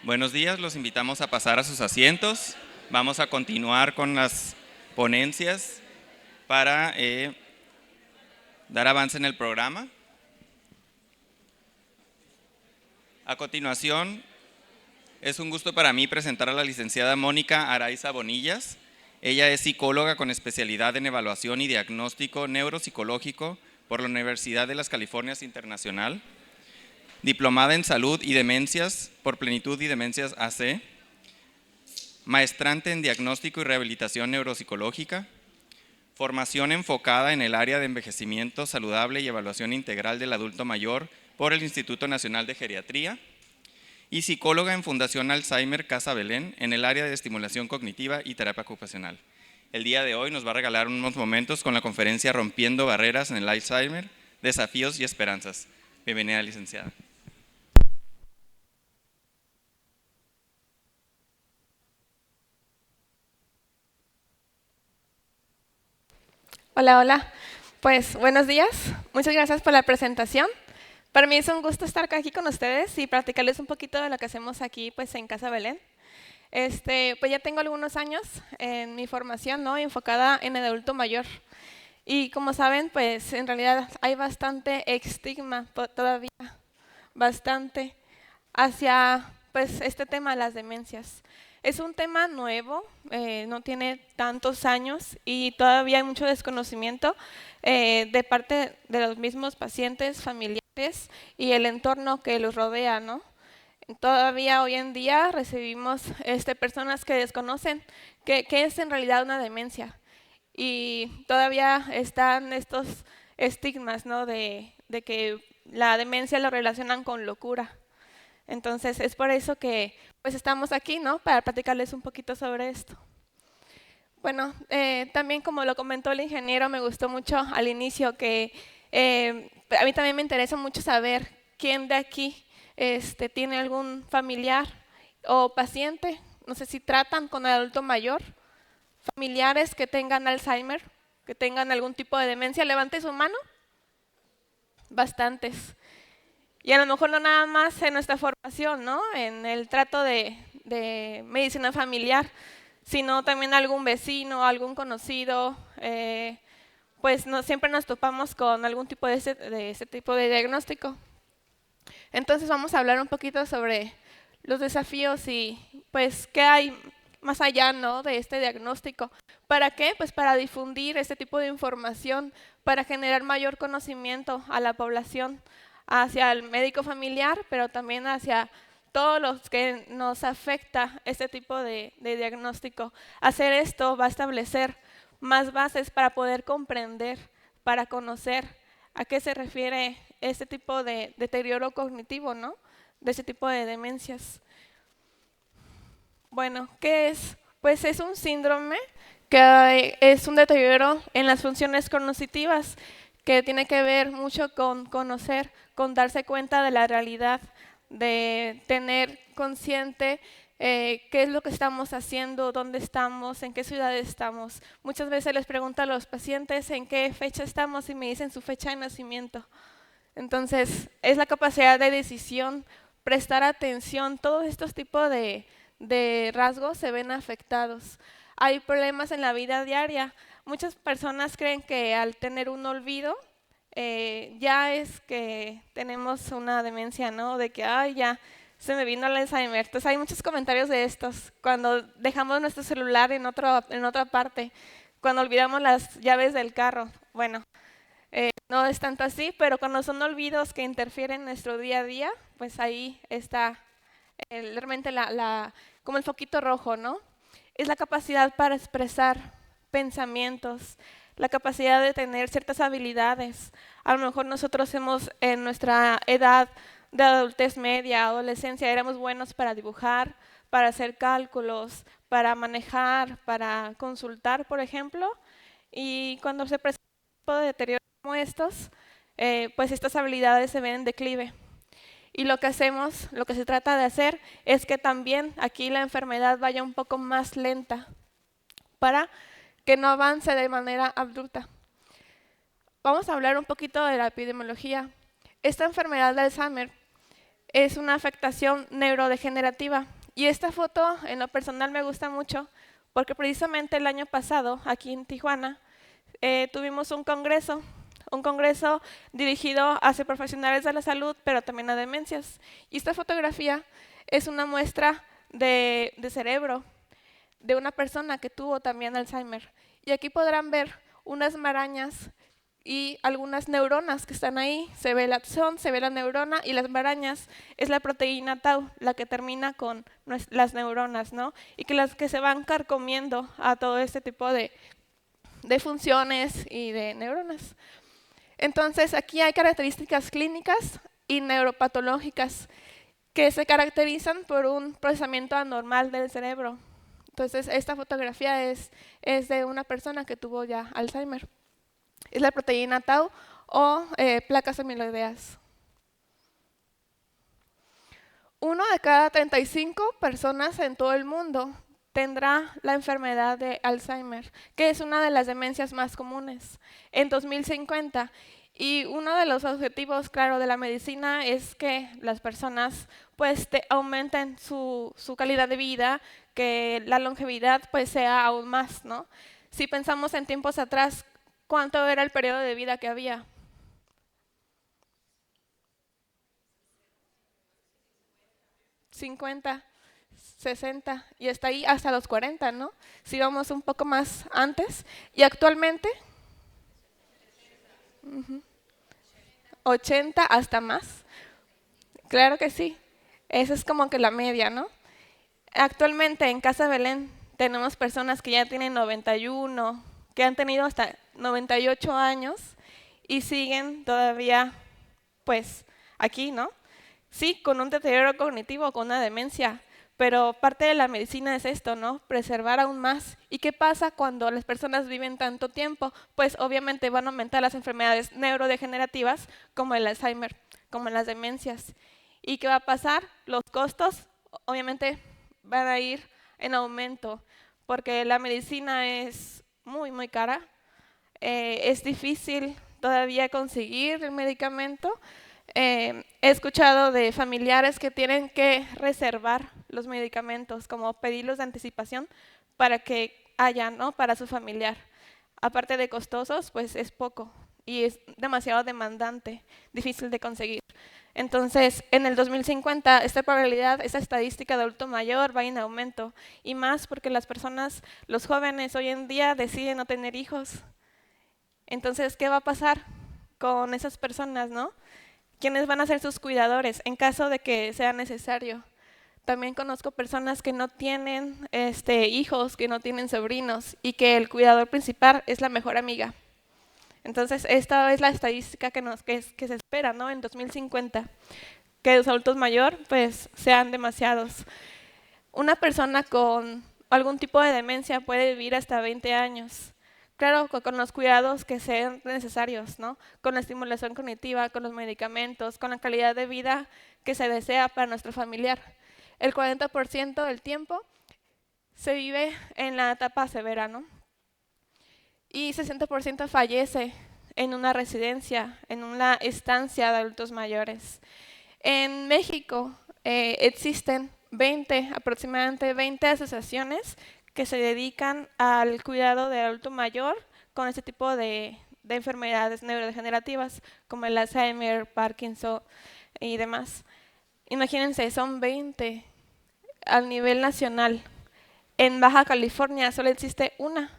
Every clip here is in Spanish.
Buenos días, los invitamos a pasar a sus asientos. Vamos a continuar con las ponencias para dar avance en el programa. A continuación, es un gusto para mí presentar a la licenciada Mónica Araiza Bonillas. Ella es psicóloga con especialidad en evaluación y diagnóstico neuropsicológico por la Universidad de las Californias Internacional, diplomada en salud y demencias por Plenitud y Demencias AC, maestrante en diagnóstico y rehabilitación neuropsicológica, formación enfocada en el área de envejecimiento saludable y evaluación integral del adulto mayor por el Instituto Nacional de Geriatría, y psicóloga en Fundación Alzheimer Casa Belén en el área de estimulación cognitiva y terapia ocupacional. El día de hoy nos va a regalar unos momentos con la conferencia Rompiendo Barreras en el Alzheimer, Desafíos y Esperanzas. Bienvenida, licenciada. Hola, hola. Pues buenos días. Muchas gracias por la presentación. Para mí es un gusto estar aquí con ustedes y platicarles un poquito de lo que hacemos aquí pues, en Casa Belén. Pues ya tengo algunos años en mi formación, ¿no? Enfocada en el adulto mayor. Y como saben, pues en realidad hay bastante estigma todavía, bastante, hacia pues este tema de las demencias. Es un tema nuevo, no tiene tantos años y todavía hay mucho desconocimiento de parte de los mismos pacientes, familiares y el entorno que los rodea, ¿no? Todavía hoy en día recibimos personas que desconocen qué es en realidad una demencia y todavía están estos estigmas, ¿no? de que la demencia lo relacionan con locura. Entonces es por eso que pues estamos aquí, ¿no? Para platicarles un poquito sobre esto. Bueno, también como lo comentó el ingeniero, me gustó mucho al inicio que a mí también me interesa mucho saber quién de aquí tiene algún familiar o paciente, no sé si tratan con adulto mayor, familiares que tengan Alzheimer, que tengan algún tipo de demencia. Levante su mano. Bastantes. Y a lo mejor no nada más en nuestra formación, ¿no? En el trato de medicina familiar, sino también algún vecino, algún conocido, pues siempre nos topamos con algún tipo de ese tipo de diagnóstico. Entonces vamos a hablar un poquito sobre los desafíos y pues qué hay más allá, ¿no? de este diagnóstico. ¿Para qué? Pues para difundir este tipo de información, para generar mayor conocimiento a la población, hacia el médico familiar, pero también hacia todos los que nos afecta este tipo de diagnóstico. Hacer esto va a establecer más bases para poder comprender, para conocer a qué se refiere este tipo de deterioro cognitivo, ¿no? De ese tipo de demencias. Bueno, ¿qué es? Pues es un síndrome que es un deterioro en las funciones cognitivas que tiene que ver mucho con conocer, con darse cuenta de la realidad, de tener consciente qué es lo que estamos haciendo, dónde estamos, en qué ciudad estamos. Muchas veces les pregunto a los pacientes en qué fecha estamos y me dicen su fecha de nacimiento. Entonces, es la capacidad de decisión, prestar atención, todos estos tipos de rasgos se ven afectados. Hay problemas en la vida diaria. Muchas personas creen que al tener un olvido, ya es que tenemos una demencia, ¿no? De que, ay, ya se me vino el Alzheimer. Entonces hay muchos comentarios de estos. Cuando dejamos nuestro celular en otra parte, cuando olvidamos las llaves del carro. Bueno, no es tanto así, pero cuando son olvidos que interfieren en nuestro día a día, pues ahí está realmente como el foquito rojo, ¿no? Es la capacidad para expresar pensamientos, la capacidad de tener ciertas habilidades. A lo mejor nosotros en nuestra edad de adultez media, adolescencia, éramos buenos para dibujar, para hacer cálculos, para manejar, para consultar, por ejemplo, y cuando se presenta un tipo de deterioro como estos, pues estas habilidades se ven en declive. Y lo que hacemos, lo que se trata de hacer es que también aquí la enfermedad vaya un poco más lenta para que no avance de manera abrupta. Vamos a hablar un poquito de la epidemiología. Esta enfermedad de Alzheimer es una afectación neurodegenerativa Y esta foto en lo personal me gusta mucho porque precisamente el año pasado, aquí en Tijuana, tuvimos un congreso dirigido hacia profesionales de la salud, pero también a demencias. Y esta fotografía es una muestra de cerebro de una persona que tuvo también Alzheimer. Y aquí podrán ver unas marañas y algunas neuronas que están ahí. Se ve el axón, se ve la neurona, y las marañas es la proteína tau, la que termina con las neuronas, ¿no? Y que las que se van carcomiendo a todo este tipo de funciones y de neuronas. Entonces, aquí hay características clínicas y neuropatológicas que se caracterizan por un procesamiento anormal del cerebro. Entonces, esta fotografía es de una persona que tuvo ya Alzheimer. Es la proteína tau o placas amiloideas. 1 de cada 35 personas en todo el mundo tendrá la enfermedad de Alzheimer, que es una de las demencias más comunes en 2050. Y uno de los objetivos, claro, de la medicina es que las personas pues aumenten su calidad de vida, que la longevidad pues sea aún más, ¿no? Si pensamos en tiempos atrás, ¿cuánto era el periodo de vida que había? 50, 60 y hasta ahí hasta los 40, ¿no? Si vamos un poco más antes. Y actualmente 80 hasta más. Claro que sí. Esa es como que la media, ¿no? Actualmente en Casa Belén tenemos personas que ya tienen 91, que han tenido hasta 98 años y siguen todavía, pues, aquí, ¿no? Sí, con un deterioro cognitivo, con una demencia, pero parte de la medicina es esto, ¿no? Preservar aún más. ¿Y qué pasa cuando las personas viven tanto tiempo? Pues obviamente van a aumentar las enfermedades neurodegenerativas como el Alzheimer, como las demencias. ¿Y qué va a pasar? Los costos obviamente van a ir en aumento porque la medicina es muy, muy cara. Es difícil todavía conseguir el medicamento. He escuchado de familiares que tienen que reservar los medicamentos, como pedirlos de anticipación para que haya, ¿no? Para su familiar. Aparte de costosos, pues es poco y es demasiado demandante, difícil de conseguir. Entonces, en el 2050, esta probabilidad, esta estadística de adulto mayor va en aumento, y más porque las personas, los jóvenes hoy en día deciden no tener hijos. Entonces, ¿qué va a pasar con esas personas, no? ¿Quiénes van a ser sus cuidadores en caso de que sea necesario? También conozco personas que no tienen hijos, que no tienen sobrinos y que el cuidador principal es la mejor amiga. Entonces, esta es la estadística que se espera, ¿no? En 2050, que los adultos mayores pues sean demasiados. Una persona con algún tipo de demencia puede vivir hasta 20 años. Claro, con los cuidados que sean necesarios, ¿no? Con la estimulación cognitiva, con los medicamentos, con la calidad de vida que se desea para nuestro familiar. El 40% del tiempo se vive en la etapa severa, ¿no? Y 60% fallece en una residencia, en una estancia de adultos mayores. En México existen aproximadamente 20 asociaciones que se dedican al cuidado del adulto mayor con este tipo de enfermedades neurodegenerativas, como el Alzheimer, Parkinson y demás. Imagínense, son 20 a nivel nacional. En Baja California solo existe una,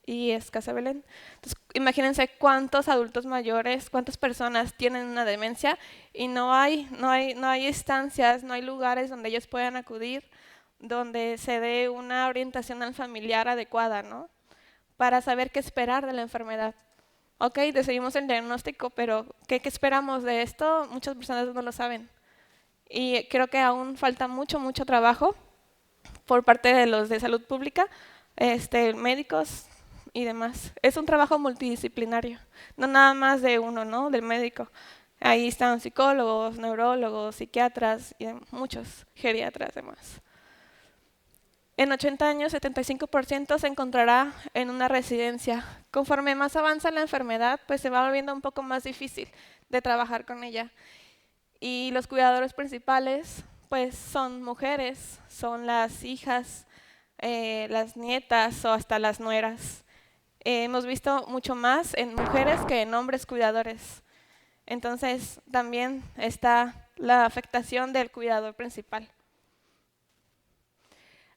y es Casa Belén. Entonces, imagínense cuántos adultos mayores, cuántas personas tienen una demencia y no hay estancias, no hay lugares donde ellos puedan acudir, donde se dé una orientación al familiar adecuada, ¿no? Para saber qué esperar de la enfermedad. Ok, decidimos el diagnóstico, pero ¿qué esperamos de esto? Muchas personas no lo saben. Y creo que aún falta mucho trabajo por parte de los de salud pública, médicos y demás. Es un trabajo multidisciplinario, no nada más de uno, ¿no? Del médico. Ahí están psicólogos, neurólogos, psiquiatras y muchos geriatras demás. En 80 años, 75% se encontrará en una residencia. Conforme más avanza la enfermedad, pues se va volviendo un poco más difícil de trabajar con ella. Y los cuidadores principales pues son mujeres, son las hijas, las nietas o hasta las nueras. Hemos visto mucho más en mujeres que en hombres cuidadores. Entonces también está la afectación del cuidador principal.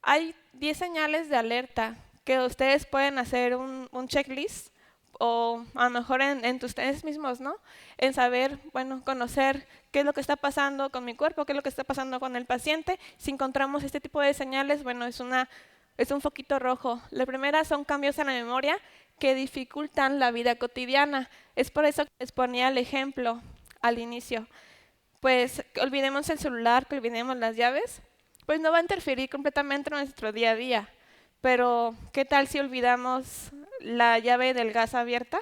Hay 10 señales de alerta que ustedes pueden hacer un checklist o a lo mejor en ustedes mismos, ¿no? En saber, bueno, conocer qué es lo que está pasando con mi cuerpo, qué es lo que está pasando con el paciente. Si encontramos este tipo de señales, bueno, es un foquito rojo. La primera son cambios en la memoria que dificultan la vida cotidiana. Es por eso que les ponía el ejemplo al inicio. Pues que olvidemos el celular, que olvidemos las llaves, pues no va a interferir completamente en nuestro día a día. Pero, ¿qué tal si olvidamos la llave del gas abierta?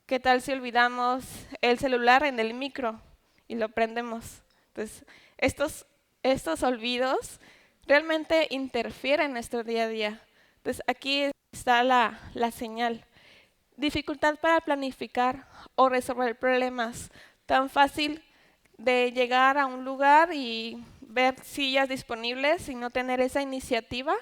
¿Qué tal si olvidamos el celular en el micro y lo prendemos? Entonces, estos olvidos realmente interfieren en nuestro día a día. Entonces, aquí está la señal. Dificultad para planificar o resolver problemas. Tan fácil de llegar a un lugar y ver sillas disponibles y no tener esa iniciativa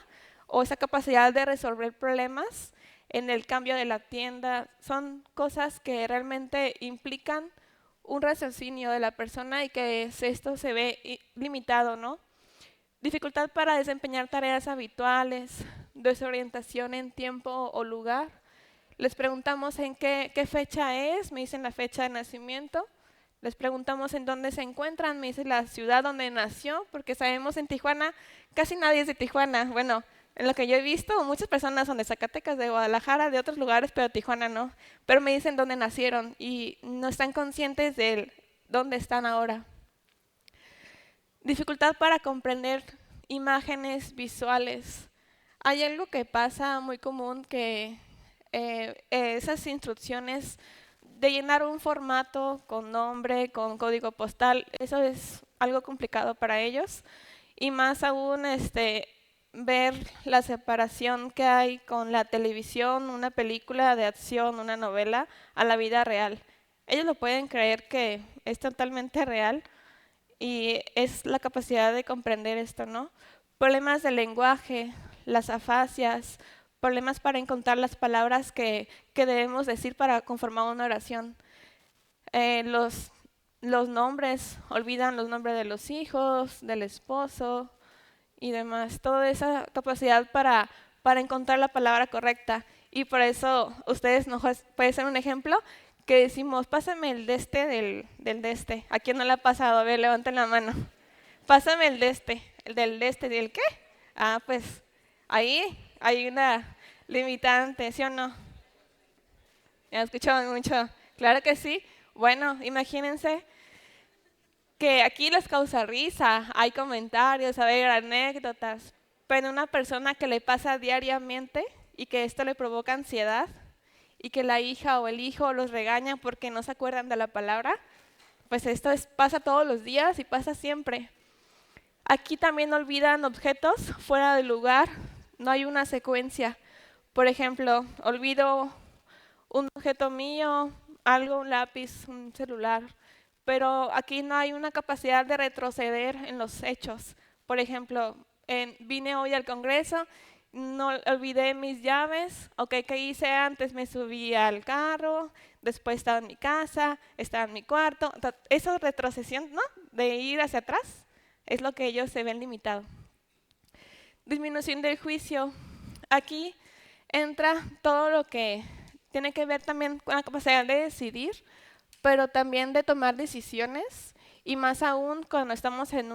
o esa capacidad de resolver problemas en el cambio de la tienda. Son cosas que realmente implican un raciocinio de la persona y que esto se ve limitado, ¿no? Dificultad para desempeñar tareas habituales, desorientación en tiempo o lugar. Les preguntamos en qué fecha es, me dicen la fecha de nacimiento. Les preguntamos en dónde se encuentran, me dicen la ciudad donde nació, porque sabemos en Tijuana, casi nadie es de Tijuana. Bueno, en lo que yo he visto, muchas personas son de Zacatecas, de Guadalajara, de otros lugares, pero Tijuana no. Pero me dicen dónde nacieron y no están conscientes de dónde están ahora. Dificultad para comprender imágenes visuales. Hay algo que pasa muy común que esas instrucciones de llenar un formato con nombre, con código postal, eso es algo complicado para ellos. Y más aún ver la separación que hay con la televisión, una película de acción, una novela, a la vida real. Ellos lo pueden creer que es totalmente real y es la capacidad de comprender esto, ¿no? Problemas de lenguaje, las afasias, problemas para encontrar las palabras que debemos decir para conformar una oración. Los nombres, olvidan los nombres de los hijos, del esposo y demás. Toda esa capacidad para encontrar la palabra correcta. Y por eso ustedes no puede ser un ejemplo que decimos, pásame el de este del de este. ¿A quién no le ha pasado? A ver, levanten la mano. Pásame el de este, el del de este, ¿del qué? Ah, pues ahí hay una limitante, ¿sí o no? ¿Me han escuchado mucho? Claro que sí. Bueno, imagínense que aquí les causa risa, hay comentarios, hay anécdotas, pero una persona que le pasa diariamente y que esto le provoca ansiedad y que la hija o el hijo los regaña porque no se acuerdan de la palabra, pues esto pasa todos los días y pasa siempre. Aquí también olvidan objetos fuera de lugar, no hay una secuencia. Por ejemplo, olvido un objeto mío, algo, un lápiz, un celular, pero aquí no hay una capacidad de retroceder en los hechos. Por ejemplo, vine hoy al Congreso, no olvidé mis llaves, ok, ¿qué hice antes? Me subí al carro, después estaba en mi casa, estaba en mi cuarto. Esa retrocesión, ¿no? De ir hacia atrás, es lo que ellos se ven limitado. Disminución del juicio. Aquí entra todo lo que tiene que ver también con la capacidad de decidir, pero también de tomar decisiones, y más aún cuando estamos en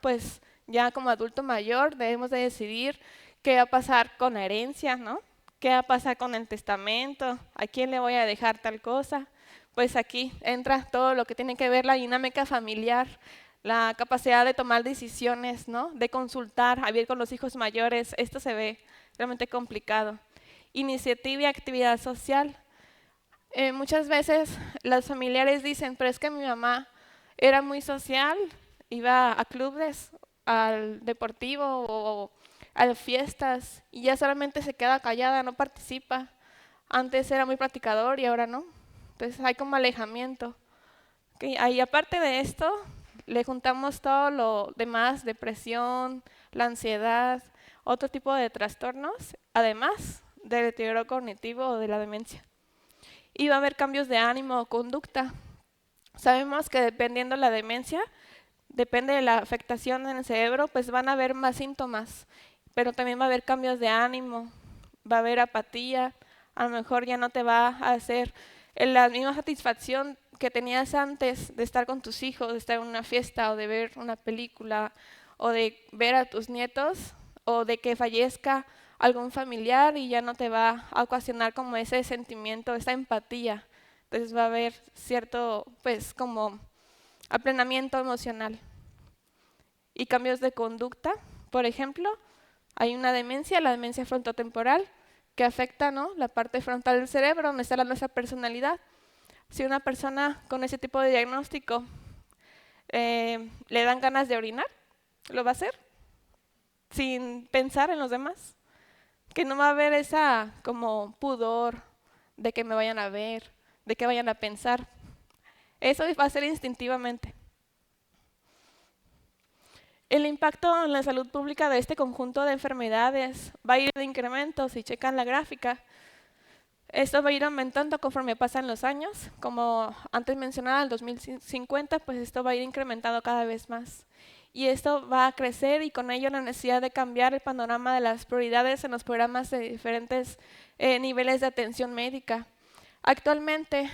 pues ya como adulto mayor, debemos de decidir qué va a pasar con la herencia, ¿no? ¿Qué va a pasar con el testamento? ¿A quién le voy a dejar tal cosa? Pues aquí entra todo lo que tiene que ver la dinámica familiar, la capacidad de tomar decisiones, ¿no? De consultar, a ver con los hijos mayores, esto se ve realmente complicado. Iniciativa y actividad social. Muchas veces los familiares dicen, pero es que mi mamá era muy social, iba a clubes, al deportivo o a las fiestas y ya solamente se queda callada, no participa. Antes era muy practicador y ahora no. Entonces hay como alejamiento. Okay. Y aparte de esto, le juntamos todo lo demás, depresión, la ansiedad, otro tipo de trastornos, además del deterioro cognitivo o de la demencia. Y va a haber cambios de ánimo o conducta. Sabemos que dependiendo de la demencia, depende de la afectación en el cerebro, pues van a haber más síntomas, pero también va a haber cambios de ánimo, va a haber apatía, a lo mejor ya no te va a hacer la misma satisfacción que tenías antes de estar con tus hijos, de estar en una fiesta o de ver una película o de ver a tus nietos o de que fallezca algún familiar y ya no te va a ocasionar como ese sentimiento, esa empatía. Entonces va a haber cierto, pues como aplanamiento emocional. Y cambios de conducta, por ejemplo, hay una demencia, la demencia frontotemporal, que afecta, ¿no?, la parte frontal del cerebro, donde está nuestra personalidad. Si una persona con ese tipo de diagnóstico le dan ganas de orinar, lo va a hacer sin pensar en los demás. Que no va a haber esa como pudor de que me vayan a ver, de que vayan a pensar. Eso va a ser instintivamente. El impacto en la salud pública de este conjunto de enfermedades va a ir de incremento, si checan la gráfica. Esto va a ir aumentando conforme pasan los años. Como antes mencionaba, al 2050, pues esto va a ir incrementando cada vez más. Y esto va a crecer y con ello la necesidad de cambiar el panorama de las prioridades en los programas de diferentes niveles de atención médica. Actualmente,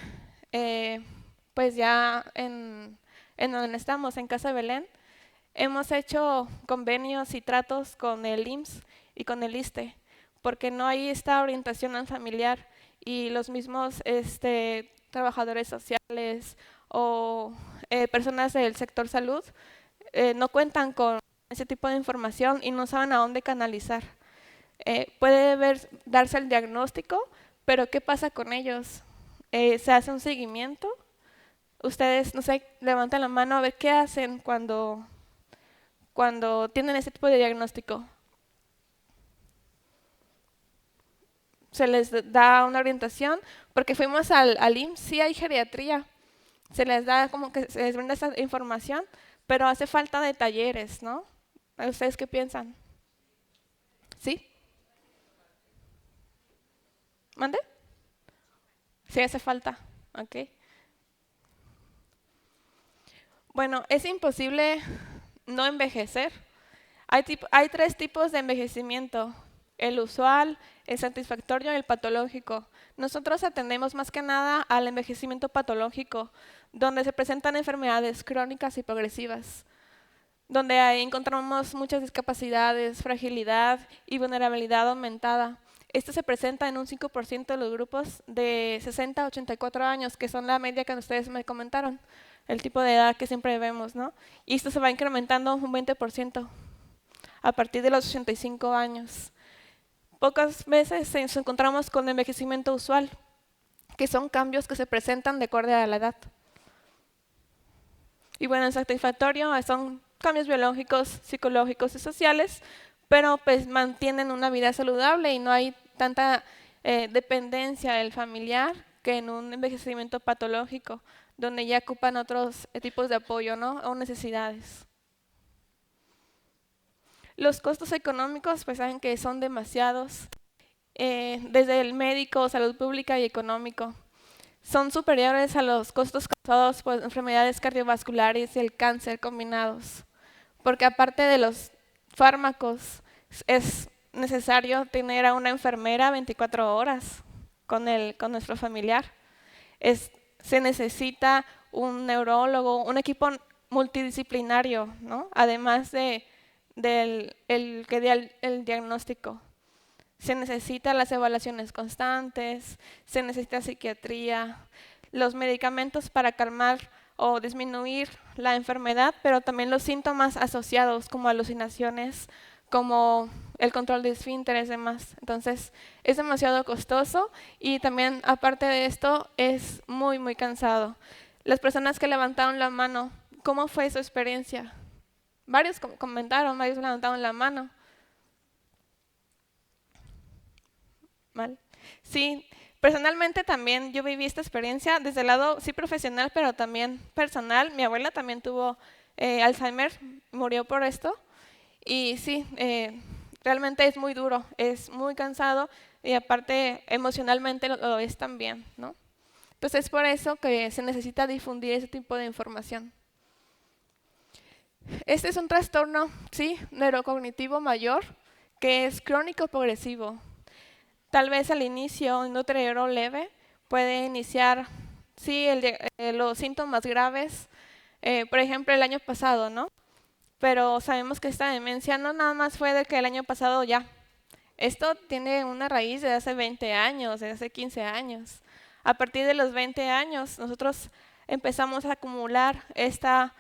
pues ya en donde estamos, en Casa Belén, hemos hecho convenios y tratos con el IMSS y con el ISSSTE, porque no hay esta orientación familiar y los mismos trabajadores sociales o personas del sector salud no cuentan con ese tipo de información y no saben a dónde canalizar. Puede darse el diagnóstico, pero ¿qué pasa con ellos? ¿Se hace un seguimiento? Ustedes, no sé, levanten la mano a ver qué hacen cuando tienen ese tipo de diagnóstico. Se les da una orientación, porque fuimos al IMSS, sí hay geriatría, se les da como que se les brinda esa información, pero hace falta de talleres, ¿no? ¿Ustedes qué piensan? ¿Sí? ¿Mande? Sí hace falta, ok. Bueno, es imposible no envejecer. Hay tres tipos de envejecimiento: el usual, el satisfactorio y el patológico. Nosotros atendemos más que nada al envejecimiento patológico, donde se presentan enfermedades crónicas y progresivas, donde ahí encontramos muchas discapacidades, fragilidad y vulnerabilidad aumentada. Esto se presenta en un 5% de los grupos de 60 a 84 años, que son la media que ustedes me comentaron, el tipo de edad que siempre vemos, ¿no? Y esto se va incrementando un 20% a partir de los 85 años. Pocas veces nos encontramos con envejecimiento usual, que son cambios que se presentan de acuerdo a la edad. Y bueno, el satisfactorio son cambios biológicos, psicológicos y sociales, pero pues mantienen una vida saludable y no hay tanta dependencia del familiar que en un envejecimiento patológico, donde ya ocupan otros tipos de apoyo, ¿no?, o necesidades. Los costos económicos, pues saben que son demasiados, desde el médico, salud pública y económico. Son superiores a los costos causados por enfermedades cardiovasculares y el cáncer combinados, porque aparte de los fármacos, es necesario tener a una enfermera 24 horas con nuestro familiar. Se necesita un neurólogo, un equipo multidisciplinario, ¿no?, además del que dé el diagnóstico. Se necesitan las evaluaciones constantes, se necesita psiquiatría, los medicamentos para calmar o disminuir la enfermedad, pero también los síntomas asociados como alucinaciones, como el control de esfínteres y demás. Entonces es demasiado costoso y también aparte de esto es muy, muy cansado. Las personas que levantaron la mano, ¿cómo fue su experiencia? Varios comentaron, varios levantaron la mano. ¿Mal? Sí, personalmente también yo viví esta experiencia desde el lado sí profesional, pero también personal. Mi abuela también tuvo Alzheimer, murió por esto. Y sí, realmente es muy duro, es muy cansado y aparte emocionalmente lo es también, ¿no? Entonces es por eso que se necesita difundir ese tipo de información. Este es un trastorno, sí, neurocognitivo mayor, que es crónico progresivo. Tal vez al inicio, en un deterioro leve, puede iniciar, sí, los síntomas graves, por ejemplo, el año pasado, ¿no? Pero sabemos que esta demencia no nada más fue de que el año pasado ya. Esto tiene una raíz de hace 20 años, de hace 15 años. A partir de los 20 años, nosotros empezamos a acumular esta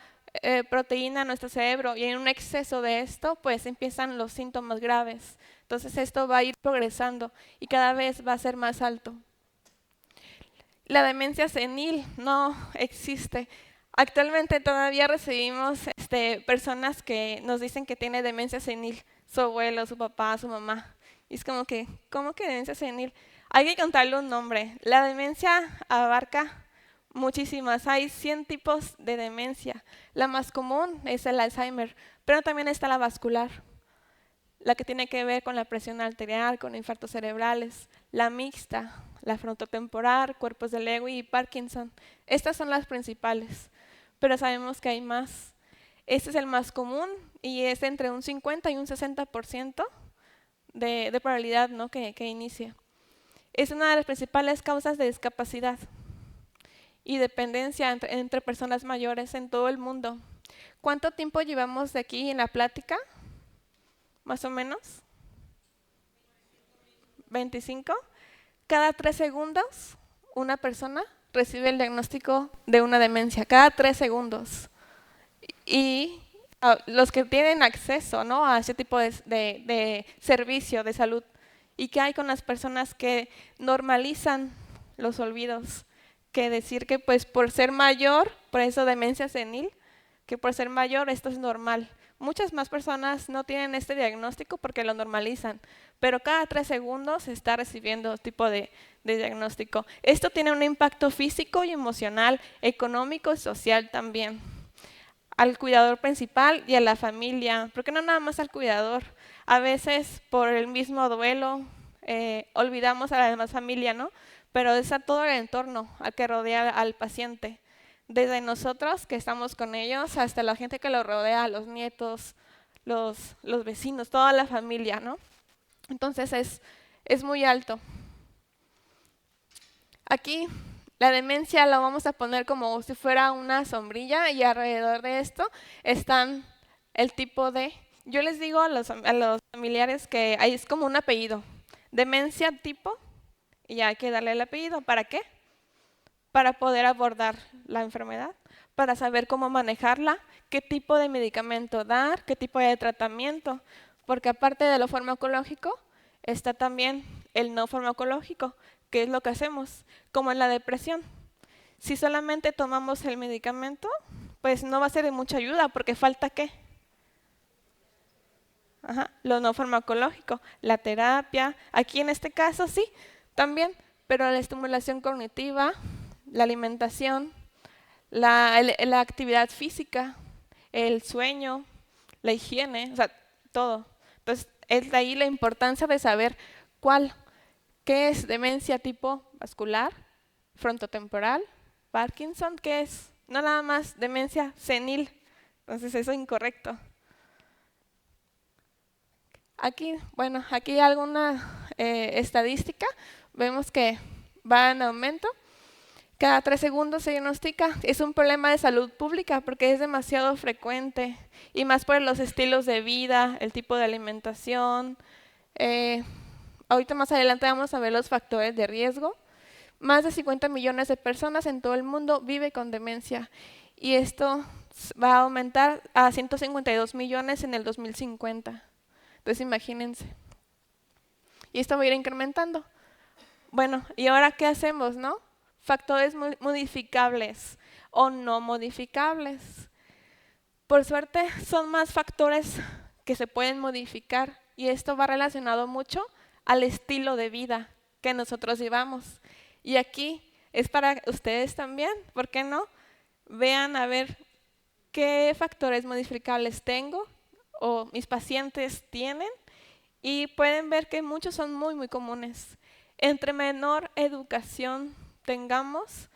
proteína en nuestro cerebro y en un exceso de esto, pues empiezan los síntomas graves. Entonces esto va a ir progresando y cada vez va a ser más alto. La demencia senil no existe. Actualmente todavía recibimos personas que nos dicen que tiene demencia senil, su abuelo, su papá, su mamá. Y es como que, ¿cómo que demencia senil? Hay que contarle un nombre. La demencia abarca muchísimas. Hay 100 tipos de demencia. La más común es el Alzheimer, pero también está la vascular, la que tiene que ver con la presión arterial, con infartos cerebrales, la mixta, la frontotemporal, cuerpos de Lewy y Parkinson. Estas son las principales, pero sabemos que hay más. Este es el más común y es entre un 50 y un 60% de probabilidad, ¿no?, que inicie. Es una de las principales causas de discapacidad y dependencia entre personas mayores en todo el mundo. ¿Cuánto tiempo llevamos de aquí en la plática? Más o menos. 25. Cada 3 segundos una persona recibe el diagnóstico de una demencia. Cada 3 segundos. Y los que tienen acceso, ¿no?, a ese tipo de servicio de salud. ¿Y qué hay con las personas que normalizan los olvidos? Que decir que pues por ser mayor, por eso demencia senil, que por ser mayor esto es normal. Muchas más personas no tienen este diagnóstico porque lo normalizan, pero cada 3 segundos se está recibiendo tipo de diagnóstico. Esto tiene un impacto físico y emocional, económico y social también. Al cuidador principal y a la familia, porque no nada más al cuidador. A veces por el mismo duelo olvidamos a la demás familia, ¿no? Pero es a todo el entorno al que rodea al paciente. Desde nosotros que estamos con ellos hasta la gente que lo rodea, los nietos, los vecinos, toda la familia, ¿no? Entonces es muy alto. Aquí la demencia la vamos a poner como si fuera una sombrilla y alrededor de esto están el tipo de… Yo les digo a los familiares que ahí es como un apellido. Demencia tipo y ya hay que darle el apellido. ¿Para qué? Para poder abordar la enfermedad, para saber cómo manejarla, qué tipo de medicamento dar, qué tipo de tratamiento, porque aparte de lo farmacológico está también el no farmacológico, que es lo que hacemos, como en la depresión. Si solamente tomamos el medicamento, pues no va a ser de mucha ayuda, porque falta ¿qué? Lo no farmacológico, la terapia, aquí en este caso sí, también, pero la estimulación cognitiva, la alimentación, la actividad física, el sueño, la higiene, o sea, todo. Entonces, es de ahí la importancia de saber qué es demencia tipo vascular, frontotemporal, Parkinson, ¿qué es? No nada más demencia senil, entonces eso es incorrecto. Aquí, bueno, aquí alguna estadística, vemos que va en aumento. Cada 3 segundos se diagnostica. Es un problema de salud pública porque es demasiado frecuente y más por los estilos de vida, el tipo de alimentación. Ahorita más adelante vamos a ver los factores de riesgo. Más de 50 millones de personas en todo el mundo viven con demencia y esto va a aumentar a 152 millones en el 2050. Entonces imagínense. Y esto va a ir incrementando. Bueno, ¿y ahora qué hacemos, no? Factores modificables o no modificables. Por suerte son más factores que se pueden modificar y esto va relacionado mucho al estilo de vida que nosotros llevamos. Y aquí es para ustedes también, ¿por qué no? Vean a ver qué factores modificables tengo o mis pacientes tienen, y pueden ver que muchos son muy, muy comunes. Entre menor educación tengamos,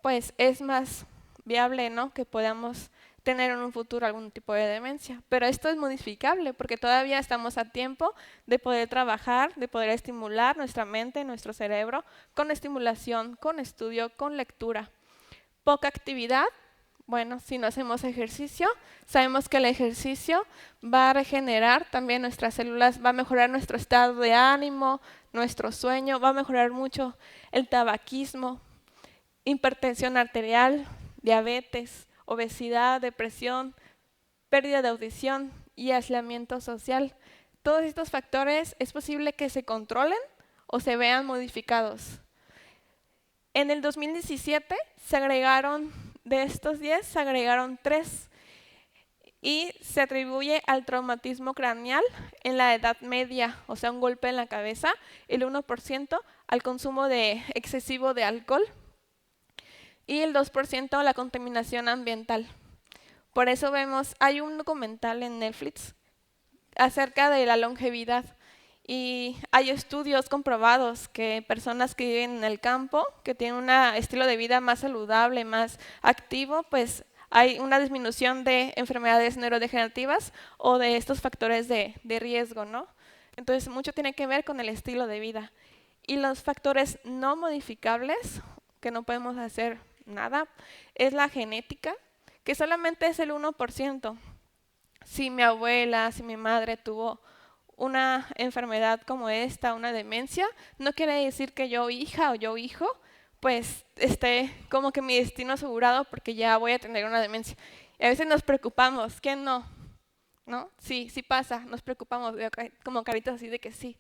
pues es más viable, ¿no?, que podamos tener en un futuro algún tipo de demencia. Pero esto es modificable porque todavía estamos a tiempo de poder trabajar, de poder estimular nuestra mente, nuestro cerebro, con estimulación, con estudio, con lectura. Poca actividad. Bueno, si no hacemos ejercicio, sabemos que el ejercicio va a regenerar también nuestras células, va a mejorar nuestro estado de ánimo, nuestro sueño, va a mejorar mucho el tabaquismo, hipertensión arterial, diabetes, obesidad, depresión, pérdida de audición y aislamiento social. Todos estos factores es posible que se controlen o se vean modificados. En el 2017 se agregaron, de estos 10, se agregaron 3 y se atribuye al traumatismo craneal en la edad media, o sea, un golpe en la cabeza, el 1% al consumo excesivo de alcohol y el 2% a la contaminación ambiental. Por eso vemos, hay un documental en Netflix acerca de la longevidad. Y hay estudios comprobados que personas que viven en el campo, que tienen un estilo de vida más saludable, más activo, pues hay una disminución de enfermedades neurodegenerativas o de estos factores de riesgo, ¿no? Entonces, mucho tiene que ver con el estilo de vida. Y los factores no modificables, que no podemos hacer nada, es la genética, que solamente es el 1%. Si mi abuela, si mi madre tuvo una enfermedad como esta, una demencia, no quiere decir que yo hija o yo hijo, pues esté como que mi destino asegurado porque ya voy a tener una demencia. Y a veces nos preocupamos, ¿quién no? ¿No? Sí, sí pasa, nos preocupamos, como caritas así de que sí.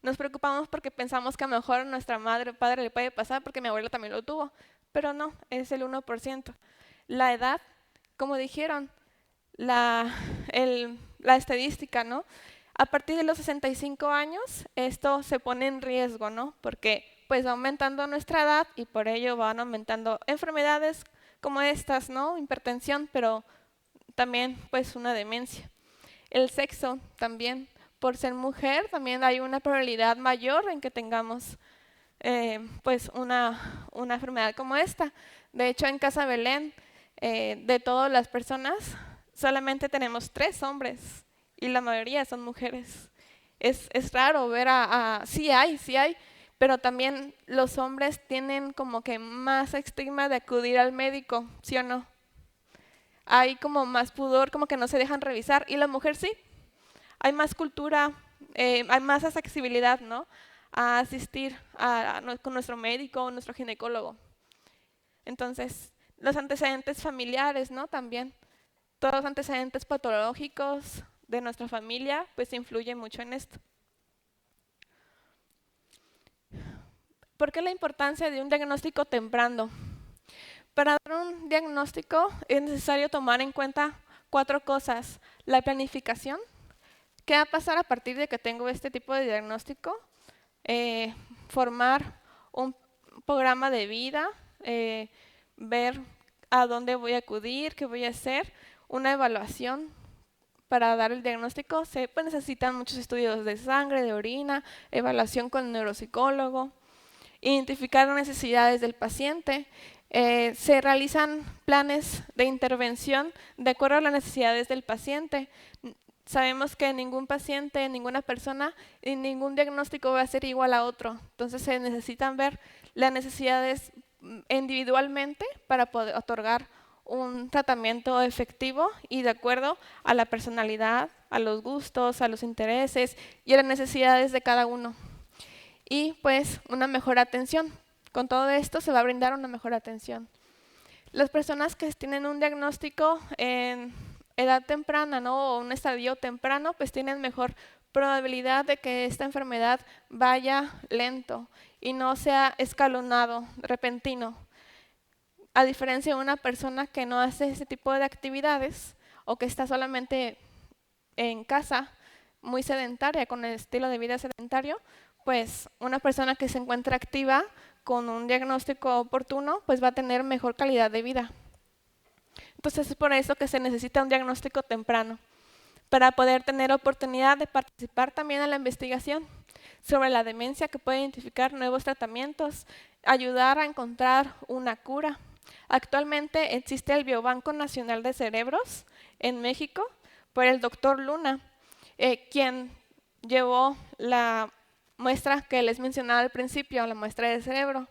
Nos preocupamos porque pensamos que a lo mejor a nuestra madre o padre le puede pasar porque mi abuela también lo tuvo, pero no, es el 1%. La edad, como dijeron, la estadística, ¿no? A partir de los 65 años, esto se pone en riesgo, ¿no? Porque pues va aumentando nuestra edad y por ello van aumentando enfermedades como estas, ¿no? Hipertensión, pero también pues una demencia. El sexo también, por ser mujer, también hay una probabilidad mayor en que tengamos pues una enfermedad como esta. De hecho, en Casa Belén, de todas las personas, solamente tenemos 3 hombres y la mayoría son mujeres. Es raro ver sí hay, pero también los hombres tienen como que más estigma de acudir al médico, ¿sí o no? Hay como más pudor, como que no se dejan revisar, y la mujer sí. Hay más cultura, hay más accesibilidad, ¿no?, a asistir con nuestro médico o nuestro ginecólogo. Entonces, los antecedentes familiares, ¿no?, también. Todos los antecedentes patológicos de nuestra familia, pues influyen mucho en esto. ¿Por qué la importancia de un diagnóstico temprano? Para dar un diagnóstico es necesario tomar en cuenta 4 cosas. La planificación. ¿Qué va a pasar a partir de que tengo este tipo de diagnóstico? Formar un programa de vida, ver a dónde voy a acudir, qué voy a hacer, una evaluación para dar el diagnóstico. Se necesitan muchos estudios de sangre, de orina, evaluación con el neuropsicólogo, identificar las necesidades del paciente. Se realizan planes de intervención de acuerdo a las necesidades del paciente. Sabemos que ningún paciente, ninguna persona y ningún diagnóstico va a ser igual a otro. Entonces se necesitan ver las necesidades individualmente para poder otorgar un tratamiento efectivo y de acuerdo a la personalidad, a los gustos, a los intereses y a las necesidades de cada uno. Y pues una mejor atención. Con todo esto se va a brindar una mejor atención. Las personas que tienen un diagnóstico en edad temprana, ¿no?, o un estadio temprano, pues tienen mejor probabilidad de que esta enfermedad vaya lento y no sea escalonado, repentino. A diferencia de una persona que no hace ese tipo de actividades o que está solamente en casa, muy sedentaria, con el estilo de vida sedentario, pues una persona que se encuentra activa con un diagnóstico oportuno, pues va a tener mejor calidad de vida. Entonces es por eso que se necesita un diagnóstico temprano, para poder tener oportunidad de participar también en la investigación sobre la demencia, que puede identificar nuevos tratamientos, ayudar a encontrar una cura. Actualmente existe el Biobanco Nacional de Cerebros en México por el doctor Luna, quien llevó la muestra que les mencionaba al principio, la muestra de cerebro.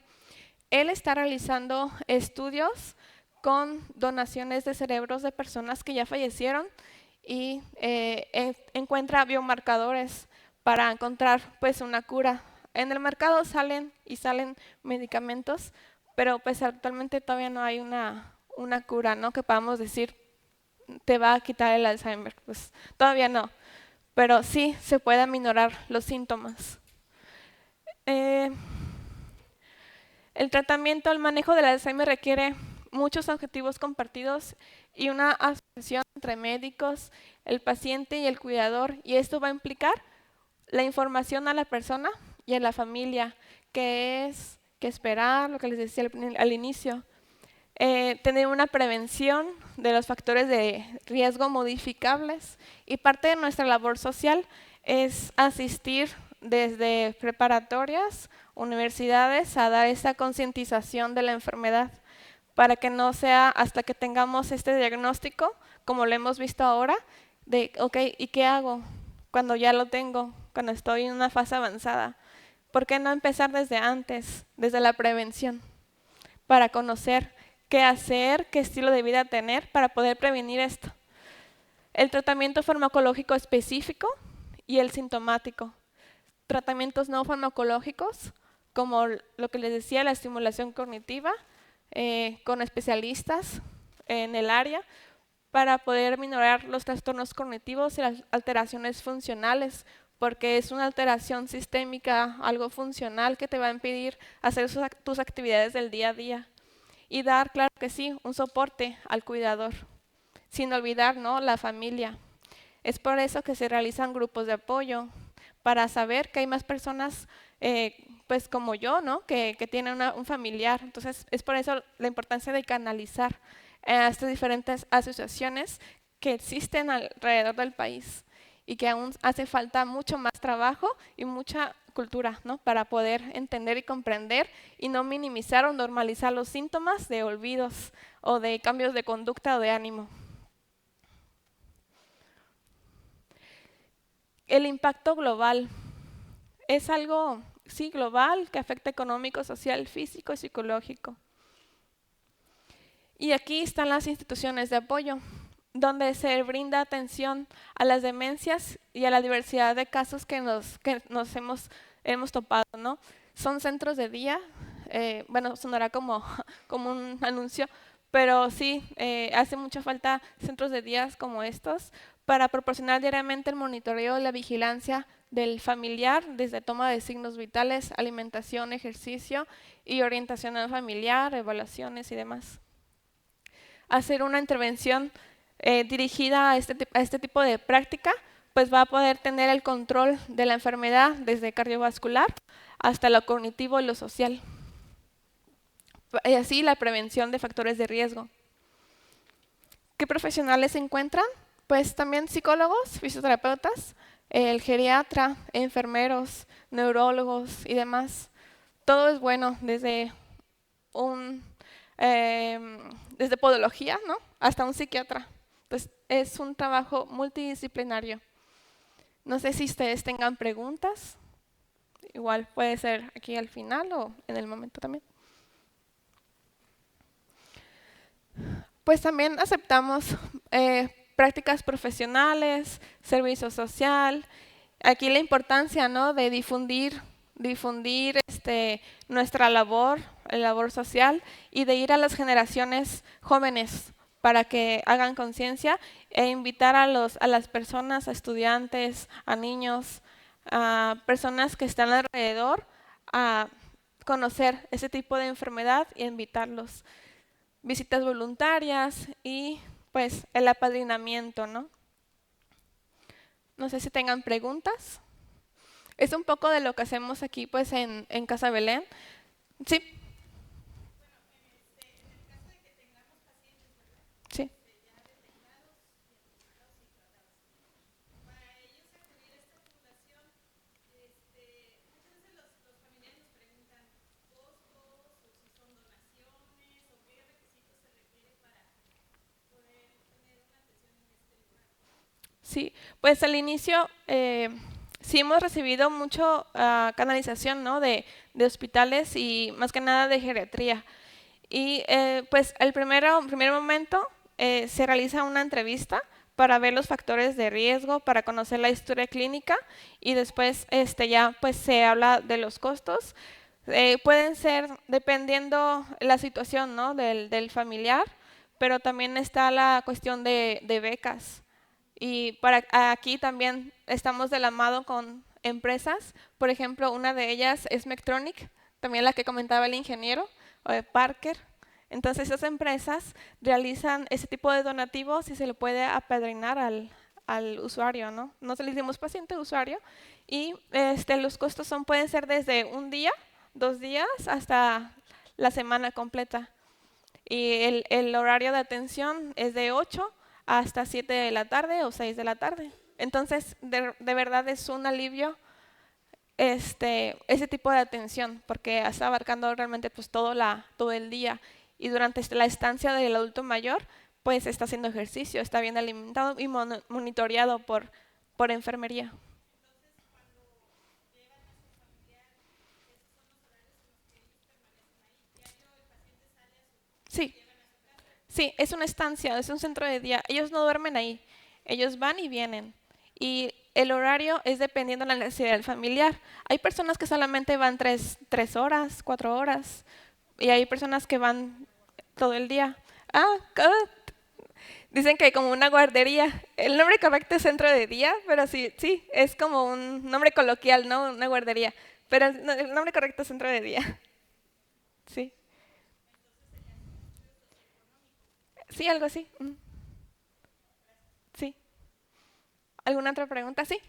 Él está realizando estudios con donaciones de cerebros de personas que ya fallecieron y encuentra biomarcadores para encontrar pues una cura. En el mercado salen medicamentos, pero pues actualmente todavía no hay una cura, ¿no? Que podamos decir te va a quitar el Alzheimer. Pues todavía no, pero sí se puede aminorar los síntomas. El tratamiento, el manejo del Alzheimer requiere muchos objetivos compartidos y una asociación entre médicos, el paciente y el cuidador, y esto va a implicar la información a la persona y a la familia, que es que esperar, lo que les decía al inicio, tener una prevención de los factores de riesgo modificables, y parte de nuestra labor social es asistir desde preparatorias, universidades, a dar esa concientización de la enfermedad, para que no sea hasta que tengamos este diagnóstico, como lo hemos visto ahora, de, ok, ¿y qué hago cuando ya lo tengo, cuando estoy en una fase avanzada? ¿Por qué no empezar desde antes, desde la prevención, para conocer qué hacer, qué estilo de vida tener para poder prevenir esto? El tratamiento farmacológico específico y el sintomático. Tratamientos no farmacológicos, como lo que les decía, la estimulación cognitiva, con especialistas en el área, para poder minorar los trastornos cognitivos y las alteraciones funcionales, porque es una alteración sistémica, algo funcional que te va a impedir hacer tus actividades del día a día. Y dar, claro que sí, un soporte al cuidador, sin olvidar, ¿no?, la familia. Es por eso que se realizan grupos de apoyo, para saber que hay más personas pues como yo, ¿no?, que tienen un familiar. Entonces es por eso la importancia de canalizar a estas diferentes asociaciones que existen alrededor del país, y que aún hace falta mucho más trabajo y mucha cultura, ¿no?, para poder entender y comprender y no minimizar o normalizar los síntomas de olvidos o de cambios de conducta o de ánimo. El impacto global es algo, sí, global, que afecta económico, social, físico y psicológico. Y aquí están las instituciones de apoyo, donde se brinda atención a las demencias y a la diversidad de casos que nos hemos topado, ¿no? Son centros de día, bueno, sonará como un anuncio, pero sí, hace mucha falta centros de días como estos, para proporcionar diariamente el monitoreo y la vigilancia del familiar, desde toma de signos vitales, alimentación, ejercicio y orientación al familiar, evaluaciones y demás. Hacer una intervención dirigida a este tipo de práctica, pues va a poder tener el control de la enfermedad desde cardiovascular hasta lo cognitivo y lo social. Y así la prevención de factores de riesgo. ¿Qué profesionales se encuentran? Pues también psicólogos, fisioterapeutas, el geriatra, enfermeros, neurólogos y demás. Todo es bueno, desde desde podología, ¿no?, hasta un psiquiatra. Pues es un trabajo multidisciplinario. No sé si ustedes tengan preguntas. Igual puede ser aquí al final o en el momento también. Pues también aceptamos prácticas profesionales, servicio social. Aquí la importancia, ¿no?, de difundir nuestra labor, la labor social, y de ir a las generaciones jóvenes para que hagan conciencia, e invitar a las personas, a estudiantes, a niños, a personas que están alrededor, a conocer ese tipo de enfermedad y invitarlos. Visitas voluntarias y pues el apadrinamiento, ¿no? No sé si tengan preguntas. Es un poco de lo que hacemos aquí pues en Casa Belén. Sí. Sí. Pues al inicio sí hemos recibido mucho canalización, ¿no? de hospitales y más que nada de geriatría. Y pues el primer momento se realiza una entrevista para ver los factores de riesgo, para conocer la historia clínica y después ya pues se habla de los costos. Pueden ser dependiendo la situación, ¿no? del familiar, pero también está la cuestión de becas. Y aquí también estamos de la mano con empresas. Por ejemplo, una de ellas es Medtronic, también la que comentaba el ingeniero, o de Parker. Entonces, esas empresas realizan ese tipo de donativos y se le puede apadrinar al usuario, ¿no? No se le decimos paciente, usuario. Y los costos pueden ser desde un día, 2 días, hasta la semana completa. Y el horario de atención es de 8 hasta 7 de la tarde o 6 de la tarde. Entonces, de verdad es un alivio ese tipo de atención, porque está abarcando realmente pues todo el día. Y durante la estancia del adulto mayor, pues está haciendo ejercicio, está bien alimentado y monitoreado por enfermería. Sí. Sí, es una estancia, es un centro de día. Ellos no duermen ahí, ellos van y vienen. Y el horario es dependiendo de la necesidad del familiar. Hay personas que solamente van 3 horas, 4 horas, y hay personas que van todo el día. Dicen que hay como una guardería. El nombre correcto es centro de día, pero sí, es como un nombre coloquial, ¿no? Una guardería. Pero el nombre correcto es centro de día. Sí, sí, algo así. Sí. ¿Alguna otra pregunta? Sí.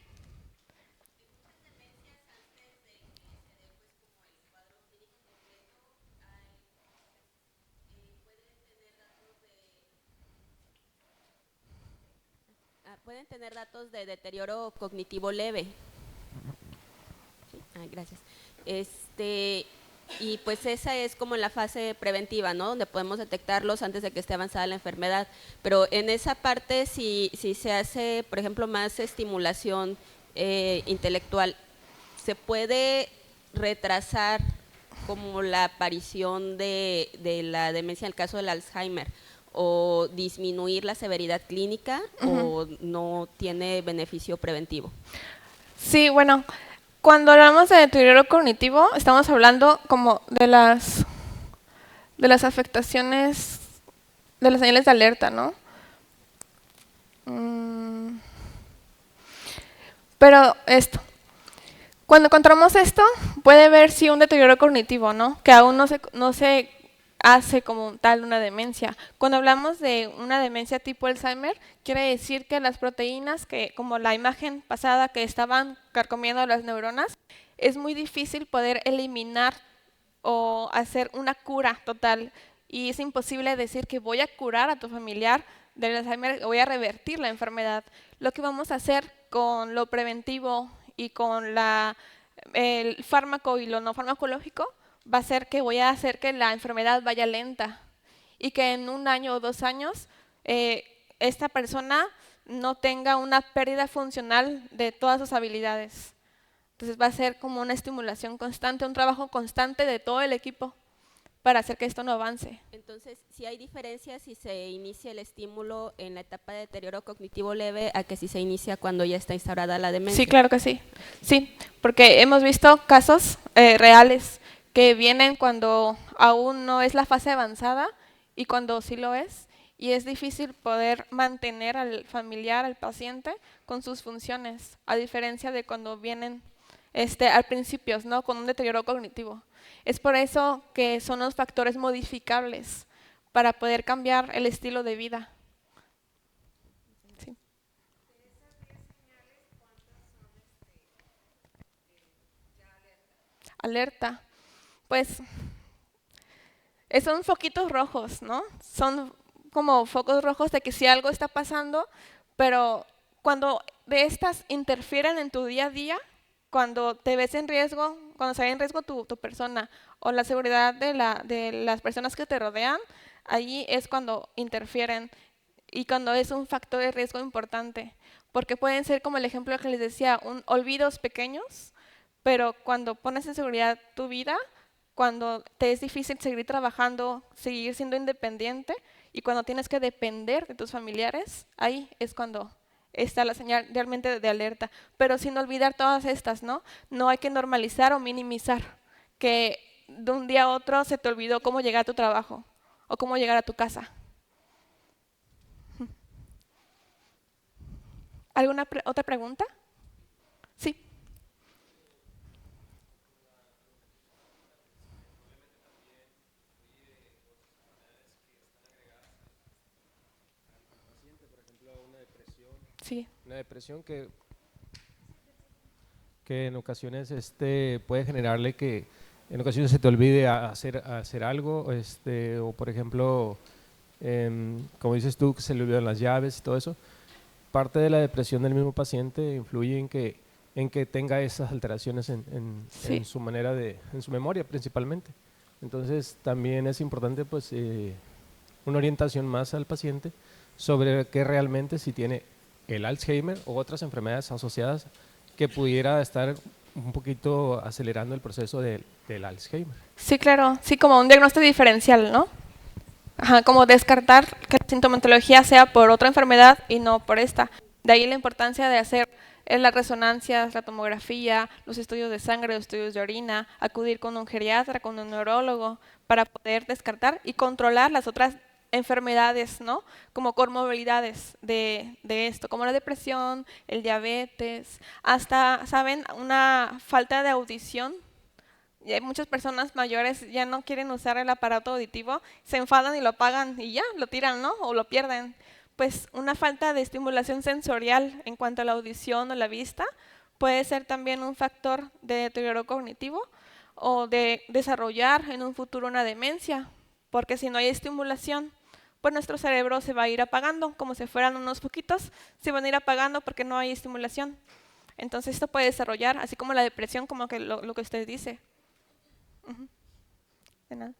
Pueden tener datos de deterioro cognitivo leve. Gracias. Y pues esa es como la fase preventiva, ¿no? Donde podemos detectarlos antes de que esté avanzada la enfermedad. Pero en esa parte, si se hace, por ejemplo, más estimulación intelectual, ¿se puede retrasar como la aparición de la demencia en el caso del Alzheimer? ¿O disminuir la severidad clínica o no tiene beneficio preventivo? Sí, bueno, cuando hablamos de deterioro cognitivo, estamos hablando como de las afectaciones, de las señales de alerta, ¿no? Pero cuando encontramos esto, puede ver sí un deterioro cognitivo, ¿no? Que aún no se hace como tal una demencia. Cuando hablamos de una demencia tipo Alzheimer, quiere decir que las proteínas, que como la imagen pasada que estaban carcomiendo las neuronas, es muy difícil poder eliminar o hacer una cura total. Y es imposible decir que voy a curar a tu familiar del Alzheimer, voy a revertir la enfermedad. Lo que vamos a hacer con lo preventivo y con el fármaco y lo no farmacológico va a ser que voy a hacer que la enfermedad vaya lenta y que en 1 año o 2 años esta persona no tenga una pérdida funcional de todas sus habilidades. Entonces va a ser como una estimulación constante, un trabajo constante de todo el equipo para hacer que esto no avance. Entonces, ¿sí hay diferencias si se inicia el estímulo en la etapa de deterioro cognitivo leve a que si se inicia cuando ya está instaurada la demencia? Sí, claro que sí. Sí, porque hemos visto casos reales que vienen cuando aún no es la fase avanzada y cuando sí lo es. Y es difícil poder mantener al familiar, al paciente, con sus funciones, a diferencia de cuando vienen al principio, ¿no? Con un deterioro cognitivo. Es por eso que son los factores modificables para poder cambiar el estilo de vida. Sí. Alerta. Pues son foquitos rojos, ¿no? Son como focos rojos de que si algo está pasando, pero cuando de estas interfieren en tu día a día, cuando te ves en riesgo, cuando se ve en riesgo tu persona o la seguridad de las personas que te rodean, allí es cuando interfieren y cuando es un factor de riesgo importante, porque pueden ser, como el ejemplo que les decía, olvidos pequeños, pero cuando pones en seguridad tu vida, cuando te es difícil seguir trabajando, seguir siendo independiente, y cuando tienes que depender de tus familiares, ahí es cuando está la señal realmente de alerta. Pero sin olvidar todas estas, ¿no? No hay que normalizar o minimizar que de un día a otro se te olvidó cómo llegar a tu trabajo o cómo llegar a tu casa. ¿Alguna otra pregunta? Sí. Sí. Una depresión que en ocasiones puede generarle que en ocasiones se te olvide hacer algo, o por ejemplo, como dices tú, que se le olvidan las llaves y todo eso. Parte de la depresión del mismo paciente influye en que tenga esas alteraciones Sí. en su manera en su memoria principalmente. Entonces también es importante pues una orientación más al paciente sobre qué realmente si tiene el Alzheimer o otras enfermedades asociadas que pudiera estar un poquito acelerando el proceso del Alzheimer. Sí, claro. Sí, como un diagnóstico diferencial, ¿no? Ajá, como descartar que la sintomatología sea por otra enfermedad y no por esta. De ahí la importancia de hacer las resonancias, la tomografía, los estudios de sangre, los estudios de orina, acudir con un geriatra, con un neurólogo, para poder descartar y controlar las otras enfermedades, ¿no? Como comorbilidades de esto, como la depresión, el diabetes, hasta, ¿saben? Una falta de audición. Y hay muchas personas mayores ya no quieren usar el aparato auditivo, se enfadan y lo apagan y ya, lo tiran, ¿no? O lo pierden. Pues una falta de estimulación sensorial en cuanto a la audición o la vista puede ser también un factor de deterioro cognitivo o de desarrollar en un futuro una demencia, porque si no hay estimulación, pues nuestro cerebro se va a ir apagando, como si fueran unos poquitos, se van a ir apagando porque no hay estimulación. Entonces esto puede desarrollar, así como la depresión, como que lo que usted dice. De nada.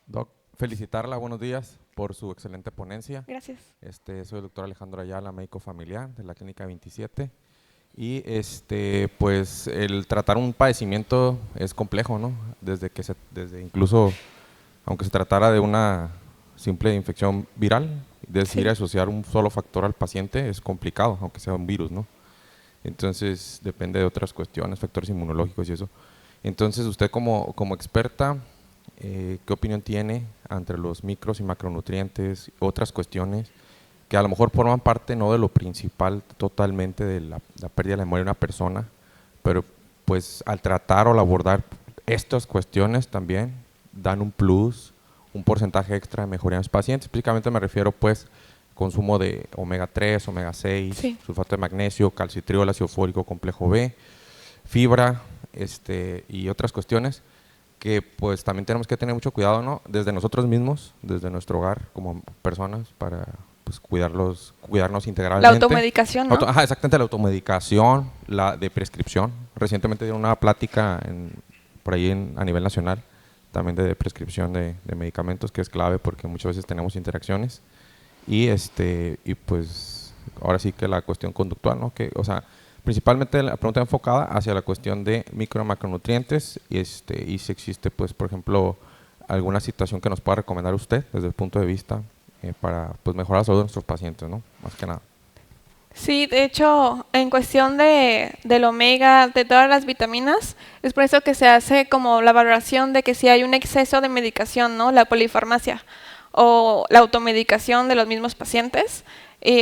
Doc, felicitarla, buenos días por su excelente ponencia. Gracias. Soy el doctor Alejandro Ayala, médico familiar de la Clínica 27. Y pues el tratar un padecimiento es complejo, ¿no? Desde incluso, aunque se tratara de una simple infección viral, decidir asociar un solo factor al paciente es complicado, aunque sea un virus, ¿no? Entonces depende de otras cuestiones, factores inmunológicos y eso. Entonces usted como experta, ¿qué opinión tiene entre los micros y macronutrientes, otras cuestiones que a lo mejor forman parte no de lo principal totalmente de la pérdida de la memoria de una persona, pero pues al tratar o al abordar estas cuestiones también dan un plus, un porcentaje extra de mejoría en los pacientes? Específicamente me refiero pues consumo de omega 3, omega 6, Sí. sulfato de magnesio, calcitriol, ácido fólico, complejo B, fibra y otras cuestiones que pues también tenemos que tener mucho cuidado, ¿no? Desde nosotros mismos, desde nuestro hogar como personas para pues cuidarnos integralmente. La automedicación, ¿no? Exactamente, la automedicación, la de prescripción. Recientemente dieron una plática por ahí a nivel nacional también de prescripción de medicamentos, que es clave porque muchas veces tenemos interacciones y pues ahora sí que la cuestión conductual, ¿no? Que, o sea, principalmente la pregunta enfocada hacia la cuestión de micro y macronutrientes y si existe, pues, por ejemplo, alguna situación que nos pueda recomendar usted desde el punto de vista para pues, mejorar la salud de nuestros pacientes, ¿no? Más que nada. Sí, de hecho, en cuestión del omega, de todas las vitaminas, es por eso que se hace como la valoración de que si hay un exceso de medicación, ¿no? La polifarmacia o la automedicación de los mismos pacientes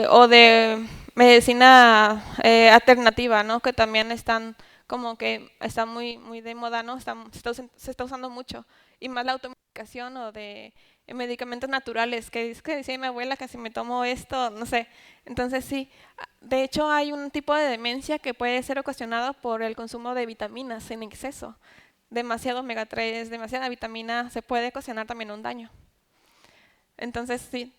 o de medicina alternativa, ¿no? Que también están como que está muy de moda, ¿no? Se está usando mucho. Y más la automedicación o de medicamentos naturales, que es que decía mi abuela que si me tomo esto, no sé. Entonces sí, de hecho hay un tipo de demencia que puede ser ocasionado por el consumo de vitaminas en exceso. Demasiado omega 3, demasiada vitamina, se puede ocasionar también un daño. Entonces sí,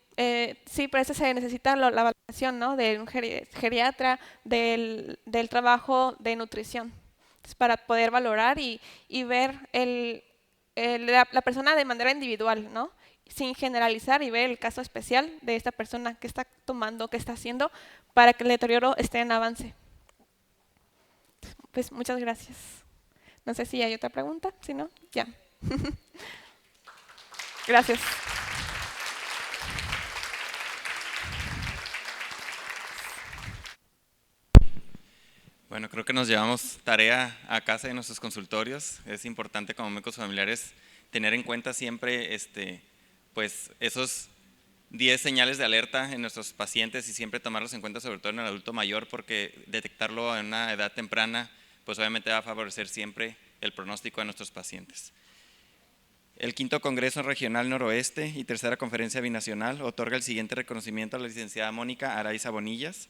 sí, por eso se necesita la valoración, ¿no? De un geriatra, del trabajo de nutrición. Entonces, para poder valorar y ver la persona de manera individual, ¿no? sin generalizar y ver el caso especial de esta persona que está tomando, que está haciendo, para que el deterioro esté en avance. Pues muchas gracias. No sé si hay otra pregunta, si no, ya. Gracias. Bueno, creo que nos llevamos tarea a casa de nuestros consultorios. Es importante como médicos familiares tener en cuenta siempre pues esos 10 señales de alerta en nuestros pacientes y siempre tomarlos en cuenta, sobre todo en el adulto mayor, porque detectarlo en una edad temprana pues obviamente va a favorecer siempre el pronóstico de nuestros pacientes. El quinto Congreso Regional Noroeste y tercera Conferencia Binacional otorga el siguiente reconocimiento a la licenciada Mónica Araiza Bonillas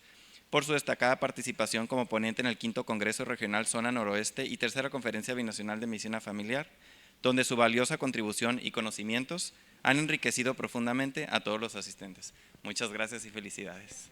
por su destacada participación como ponente en el quinto Congreso Regional Zona Noroeste y tercera Conferencia Binacional de Medicina Familiar, donde su valiosa contribución y conocimientos han enriquecido profundamente a todos los asistentes. Muchas gracias y felicidades.